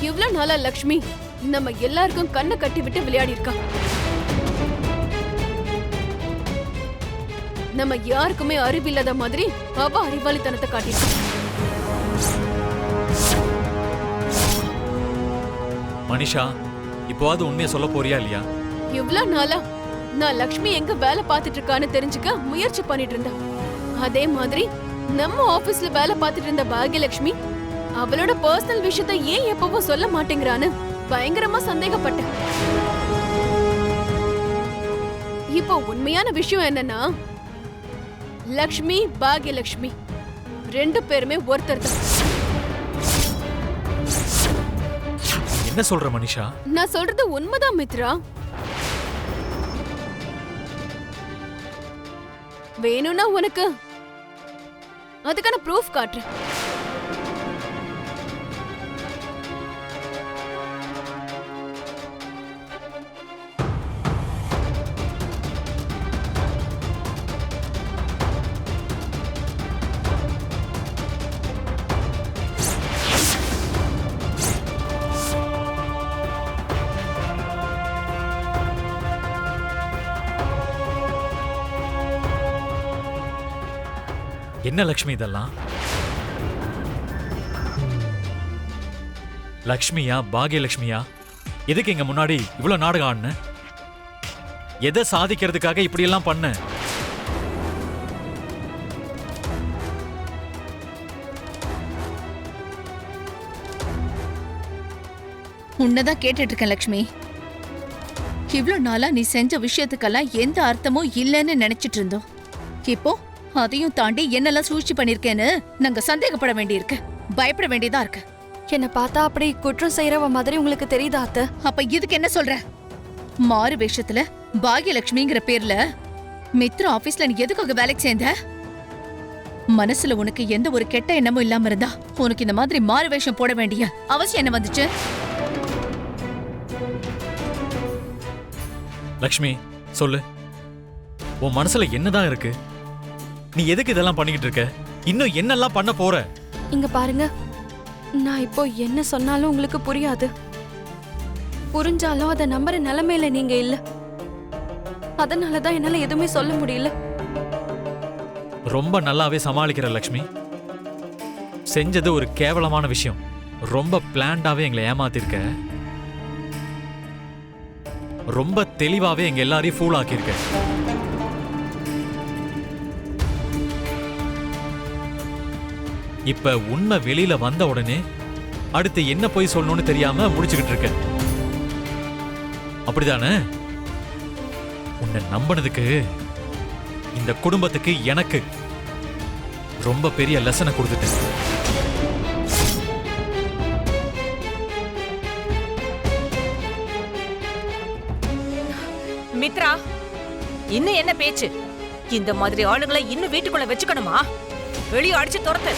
இவ்வளவு நாளா லக்ஷ்மி நம்ம எல்லாருக்கும் கண்ணை கட்டி விட்டு விளையாடி இருக்கா. நம்ம யாருக்குமே அறிவில்லாத மாதிரி அவ அறிவாளித்தனத்தை காட்டிருக்கா. மனிஷா, இப்போவாது உண்மையை சொல்ல போறியா இல்லையா? இவ்வளவு நாளா நான் லக்ஷ்மி எங்க வேலை பார்த்துட்டு இருக்கான்னு தெரிஞ்சுக்க முயற்சி பண்ணிட்டு இருந்தேன். அதே மாதிரி நம்ம ஆபீஸ்ல வேலை பார்த்துட்டு இருந்த பாக்யலட்சுமி அவளோட பர்சனல் விஷயத்தை ஏன் எப்பவும் சொல்ல மாட்டேங்கிறான்னு பயங்கரமா சந்தேகப்பட்டேன். இப்போ உண்மையான விஷயம் என்னன்னா, லக்ஷ்மி பாக்யலட்சுமி 2 பேருமே ஒருத்தர் தான். என்ன சொல்ற மனிஷா? நான் சொல்றது உண்மைதான் மித்ரா. வேணும்னா உனக்கு அதுக்கான ப்ரூஃப் காட்டுறேன். என்ன லக்ஷ்மி இதெல்லாம்? லக்ஷ்மியா பாக்யலட்சுமியா? எதுக்கு இங்க முன்னாடி இவ்வளவு நாடகம் ஆடுன? எதை சாதிக்கிறதுக்காக இப்படி எல்லாம் பண்ண? உன்னதான் கேட்டுட்டு இருக்கேன் லக்ஷ்மி. இவ்ளோ நாளா நீ செஞ்ச விஷயத்துக்கெல்லாம் எந்த அர்த்தமும் இல்லைன்னு நினைச்சிட்டு இருந்தோம். இப்போ அதையும் தாண்டி என்னெல்லாம் சூழ்ச்சி பண்ணிருக்கேன்னு நாங்க சந்தேகப்பட வேண்டியிருக்கு, பயப்பட வேண்டியதா இருக்கு. என்ன பார்த்தா அப்படி குற்றம் செய்யறவ மாதிரி உங்களுக்கு தெரியுதா அத்தை? அப்ப இதுக்கு என்ன சொல்ற? மாறு வேஷத்துல பாக்யலட்சுமிங்கிற பேர்ல மித்ரா ஆபீஸ்ல நீ எதுக்காக வேலைக்கு சேர்ந்த? மனசுல உனக்கு எந்த ஒரு கெட்ட எண்ணமும் இல்லாம இருந்தா உனக்கு இந்த மாதிரி மாறு வேஷம் போட வேண்டிய அவசியம் என்ன வந்துச்சு? லக்ஷ்மி சொல்லு, உன் மனசுல என்னதான் இருக்கு? நீ எதுக்கு இதெல்லாம் பண்ணிக்கிட்டு இருக்க? இன்னும் என்னெல்லாம் பண்ண போற? இங்க பாருங்க, நான் இப்போ என்ன சொன்னாலும் உங்களுக்கு புரியாது. புரிஞ்சாலும் அதை நம்புற நிலைமையில நீங்க இல்ல. அதனாலதான் என்னால எதுவுமே சொல்ல முடியல. ரொம்ப நல்லாவே சமாளிக்கிற லக்ஷ்மி. செஞ்சது ஒரு கேவலமான விஷயம். ரொம்ப பிளான்டாவே எங்களை ஏமாத்திருக்க. ரொம்ப தெளிவாவே எங்க எல்லாரையும் ஃபூல் ஆக்கியிருக்க. இப்ப உண்மை வெளியில வந்த உடனே அடுத்து என்ன போய் சொல்லணும்னு தெரியாம முடிச்சுக்கிட்டு இருக்க. அப்படிதானே? உன்னை நம்பினதுக்கு இந்த குடும்பத்துக்கு எனக்கு ரொம்ப பெரிய லெசனை கொடுத்துட்டேன். மித்ரா, இன்னும் என்ன பேச்சு? இந்த மாதிரி ஆளுங்களை இன்னும் வீட்டுக்குள்ள வச்சுக்கணுமா? வெளியே அடிச்சு துரத்து.